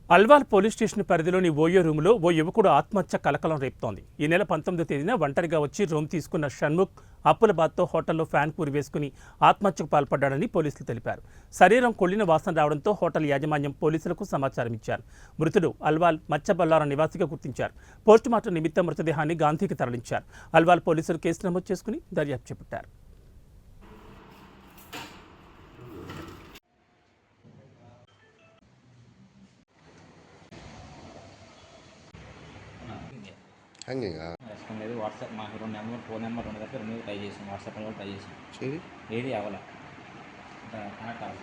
Alwal police station పరిధిలోని OYO రూములో ఓ యువకుడు ఆత్మహత్య కలకలం రేపుతోంది. ఈ నెల 19వ తేదీన ఒంటరిగా వచ్చి రూమ్ తీసుకున్న షణ్ముఖ్ అప్పులబాద్తో హోటల్లో ఫ్యాన్ వేసుకుని ఆత్మహత్యకు పాల్పడ్డాడని పోలీసులు తెలిపారు. శరీరం కొళ్లిన వాసన రావడంతో హోటల్ యాజమాన్యం పోలీసులకు సమాచారం ఇచ్చారు. మృతుడు అల్వాల్ మచ్చబల్లారం నివాసిగా గుర్తించారు. పోస్టుమార్టం నిమిత్తం మృతదేహాన్ని గాంధీకి తరలించారు. అల్వాల్ పోలీసులు కేసు నమోదు చేసుకుని దర్యాప్తు చేపట్టారు. లేదు వాట్సాప్ మాకు 2 నెంబర్ ఫోన్ నెంబర్ ఉంది కదా 2 ట్రై చేసాం వాట్సాప్ కూడా ట్రై చేసాం ఏది అవ్వాల కనెక్ట్ అవ్వాలి.